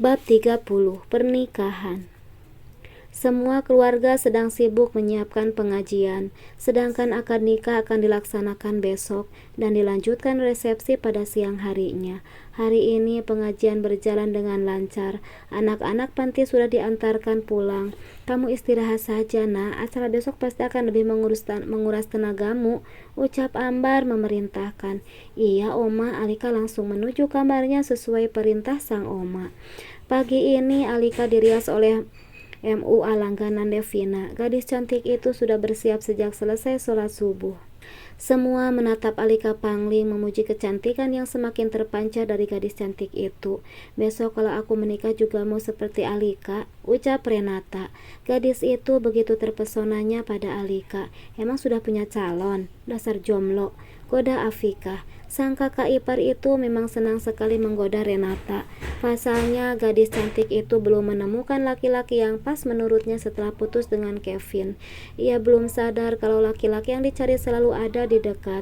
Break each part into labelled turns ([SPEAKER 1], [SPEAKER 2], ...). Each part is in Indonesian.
[SPEAKER 1] Bab 30. Pernikahan. Semua keluarga sedang sibuk menyiapkan pengajian, sedangkan akad nikah akan dilaksanakan besok dan dilanjutkan resepsi pada siang harinya. Hari ini pengajian berjalan dengan lancar. Anak-anak panti sudah diantarkan pulang. Kamu istirahat saja, nak. Acara besok pasti akan lebih menguras tenagamu, ucap Ambar memerintahkan. Iya, Oma. Alika langsung menuju kamarnya sesuai perintah sang Oma. Pagi ini Alika dirias oleh MUA langganan Devina. Gadis cantik itu sudah bersiap sejak selesai sholat subuh. Semua menatap Alika pangling, memuji kecantikan yang semakin terpancar dari gadis cantik itu. Besok kalau aku menikah juga mau seperti Alika, ucap Renata. Gadis itu begitu terpesonanya pada Alika. Emang sudah punya calon? Dasar jomblo, goda Afika. Sang kakak ipar itu memang senang sekali menggoda Renata. Pasalnya gadis cantik itu belum menemukan laki-laki yang pas menurutnya setelah putus dengan Kevin. Ia belum sadar kalau laki-laki yang dicari selalu ada di dekat.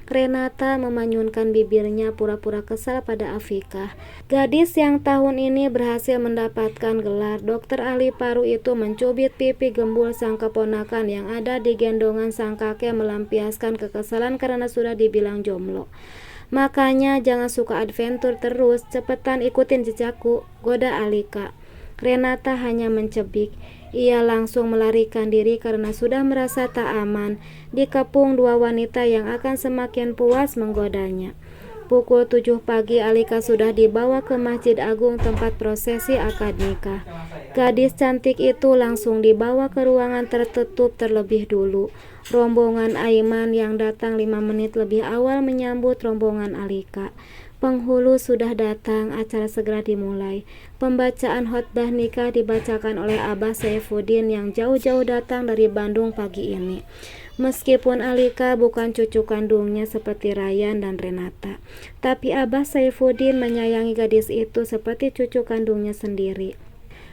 [SPEAKER 1] Renata memanyunkan bibirnya pura-pura kesal pada Afika. Gadis yang tahun ini berhasil mendapatkan gelar dokter ahli paru itu mencubit pipi gembul sang keponakan yang ada di gendongan sang kakek, melampiaskan kekesalan karena sudah dibilang jomblo. Makanya jangan suka adventure terus, cepetan ikutin jejakku, goda Alika. Renata hanya mencebik. Ia langsung melarikan diri karena sudah merasa tak aman dikepung dua wanita yang akan semakin puas menggodanya. Pukul 7 pagi Alika sudah dibawa ke Masjid Agung tempat prosesi akad nikah. Gadis cantik itu langsung dibawa ke ruangan tertutup terlebih dulu. Rombongan Aiman yang datang 5 menit lebih awal menyambut rombongan Alika. Penghulu sudah datang, acara segera dimulai. Pembacaan khotbah nikah dibacakan oleh Abah Saifuddin yang jauh-jauh datang dari Bandung pagi ini. Meskipun Alika bukan cucu kandungnya seperti Ryan dan Renata, tapi Abah Saifuddin menyayangi gadis itu seperti cucu kandungnya sendiri.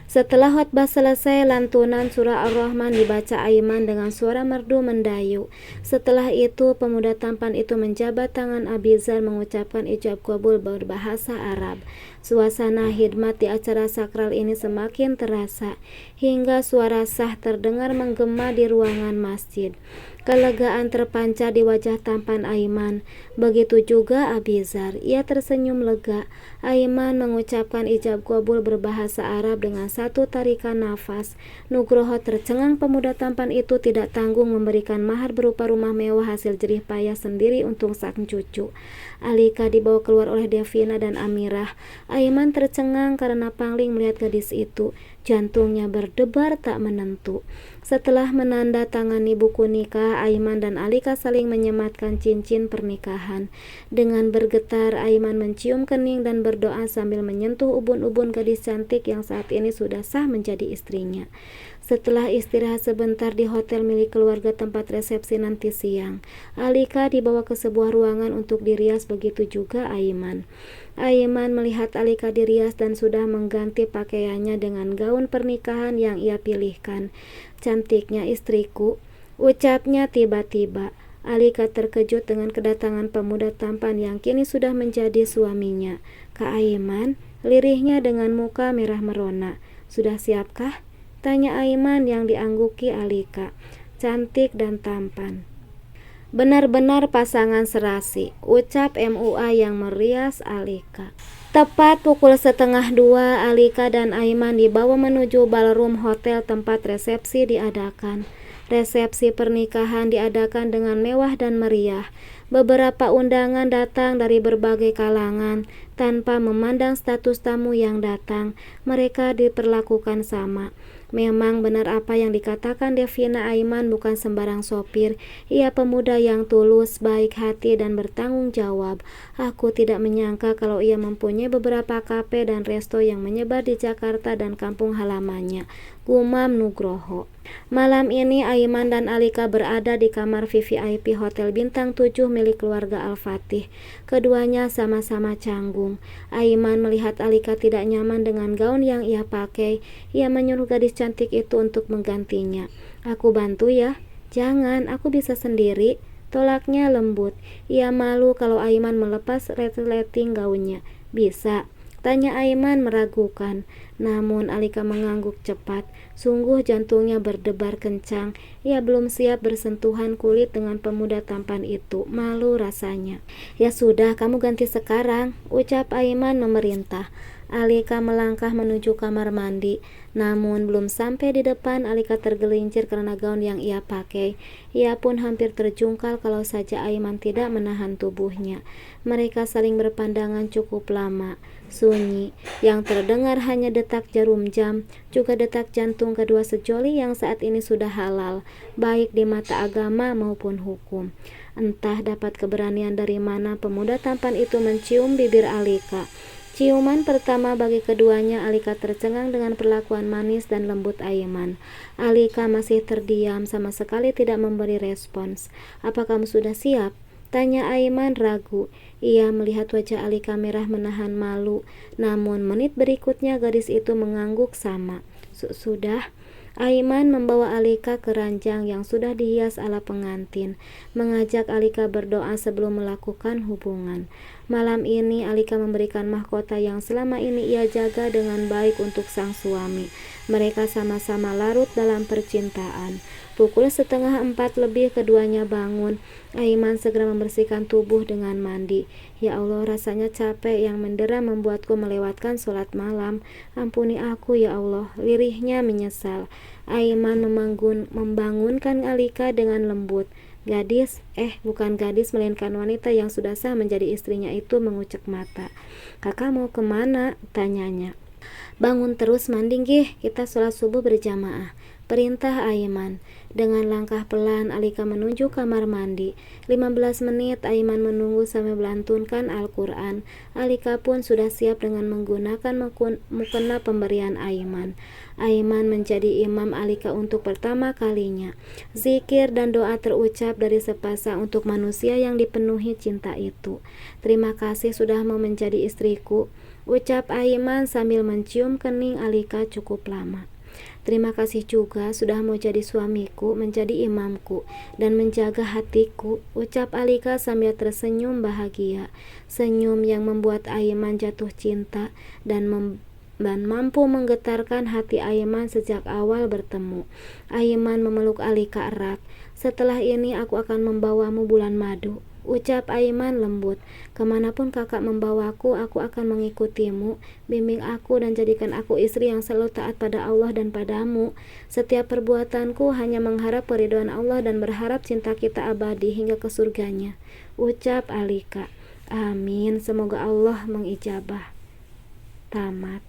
[SPEAKER 1] Setelah khotbah selesai, lantunan surah Ar-Rahman dibaca Aiman dengan suara merdu mendayu. Setelah itu, pemuda tampan itu menjabat tangan Abizar mengucapkan ijab qabul berbahasa Arab. Suasana hikmat di acara sakral ini semakin terasa, hingga suara sah terdengar menggema di ruangan masjid. Kelegaan terpancar di wajah tampan Aiman. Begitu juga Abizar. Ia tersenyum lega. Aiman mengucapkan ijab qabul berbahasa Arab dengan satu tarikan nafas. Nugroho tercengang pemuda tampan itu tidak tanggung memberikan mahar berupa rumah mewah hasil jerih payah sendiri untuk sang cucu. Alika dibawa keluar oleh Devina dan Amirah. Aiman tercengang karena pangling melihat gadis itu. Jantungnya berdebar tak menentu. Setelah menandatangani buku nikah, Aiman dan Alika saling menyematkan cincin pernikahan. Dengan bergetar, Aiman mencium kening dan berdoa sambil menyentuh ubun-ubun gadis cantik yang saat ini sudah sah menjadi istrinya. Setelah istirahat sebentar di hotel milik keluarga tempat resepsi nanti siang, Alika dibawa ke sebuah ruangan untuk dirias, begitu juga Aiman. Aiman melihat Alika dirias dan sudah mengganti pakaiannya dengan gaun pernikahan yang ia pilihkan. Cantiknya istriku, ucapnya tiba-tiba. Alika terkejut dengan kedatangan pemuda tampan yang kini sudah menjadi suaminya. Kak Aiman, lirihnya dengan muka merah merona. Sudah siapkah? Tanya Aiman yang diangguki Alika. Cantik dan tampan. Benar-benar pasangan serasi, ucap MUA yang merias Alika. Tepat pukul 1:30, Alika dan Aiman dibawa menuju ballroom hotel tempat resepsi diadakan. Resepsi pernikahan diadakan dengan mewah dan meriah. Beberapa undangan datang dari berbagai kalangan. Tanpa memandang status tamu yang datang, mereka diperlakukan sama. Memang benar apa yang dikatakan Devina, Aiman bukan sembarang sopir. Ia pemuda yang tulus, baik hati dan bertanggung jawab. Aku tidak menyangka kalau ia mempunyai beberapa kafe dan resto yang menyebar di Jakarta dan kampung halamannya, gumam Nugroho. Malam ini Aiman dan Alika berada di kamar VVIP Hotel Bintang 7 milik keluarga Al-Fatih. Keduanya sama-sama canggung. Aiman melihat Alika tidak nyaman dengan gaun yang ia pakai. Ia menyuruh gadis cantik itu untuk menggantinya. Aku bantu ya? Jangan, aku bisa sendiri. Tolaknya lembut. Ia malu kalau Aiman melepas resleting gaunnya. Bisa. Tanya Aiman meragukan. Namun Alika mengangguk cepat. Sungguh jantungnya berdebar kencang. Ia belum siap bersentuhan kulit dengan pemuda tampan itu. Malu rasanya. Ya sudah, kamu ganti sekarang, ucap Aiman memerintah. Alika melangkah menuju kamar mandi. Namun belum sampai di depan, Alika tergelincir karena gaun yang ia pakai. Ia pun hampir terjungkal kalau saja Aiman tidak menahan tubuhnya. Mereka saling berpandangan cukup lama. Sunyi, yang terdengar hanya detak jarum jam, juga detak jantung kedua sejoli yang saat ini sudah halal, baik di mata agama maupun hukum. Entah dapat keberanian dari mana pemuda tampan itu mencium bibir Alika. Ciuman pertama bagi keduanya, Alika tercengang dengan perlakuan manis dan lembut Aiman. Alika masih terdiam, sama sekali tidak memberi respons. Apa kamu sudah siap? Tanya Aiman ragu. Ia melihat wajah Alika merah menahan malu. Namun menit berikutnya gadis itu mengangguk sama. Sudah. Aiman membawa Alika ke ranjang yang sudah dihias ala pengantin, mengajak Alika berdoa sebelum melakukan hubungan. Malam ini Alika memberikan mahkota yang selama ini ia jaga dengan baik untuk sang suami. Mereka sama-sama larut dalam percintaan. Pukul 3:30 lebih keduanya bangun. Aiman segera membersihkan tubuh dengan mandi. Ya Allah, rasanya capek yang mendera membuatku melewatkan sholat malam. Ampuni aku ya Allah, lirihnya menyesal. Aiman membangunkan Alika dengan lembut. Gadis, bukan gadis melainkan wanita yang sudah sah menjadi istrinya itu mengucek mata. Kakak mau kemana? Tanyanya. Bangun terus mandi gih, kita sholat subuh berjamaah, perintah Aiman. Dengan langkah pelan Alika menuju kamar mandi. 15 menit Aiman menunggu sambil melantunkan Al-Quran. Alika pun sudah siap dengan menggunakan mukena pemberian Aiman. Aiman menjadi imam Alika untuk pertama kalinya. Zikir dan doa terucap dari sepasang untuk manusia yang dipenuhi cinta itu. Terima kasih sudah mau menjadi istriku, ucap Aiman sambil mencium kening Alika cukup lama. Terima kasih juga sudah mau jadi suamiku, menjadi imamku, dan menjaga hatiku, ucap Alika sambil tersenyum bahagia. Senyum yang membuat Aiman jatuh cinta dan mampu menggetarkan hati Aiman sejak awal bertemu. Aiman memeluk Alika erat. Setelah ini aku akan membawamu bulan madu, ucap Aiman lembut. Kemanapun kakak membawaku, aku akan mengikutimu. Bimbing aku dan jadikan aku istri yang selalu taat pada Allah dan padamu. Setiap perbuatanku hanya mengharap keridhaan Allah dan berharap cinta kita abadi hingga ke surganya, ucap Alika. Amin, semoga Allah mengijabah. Tamat.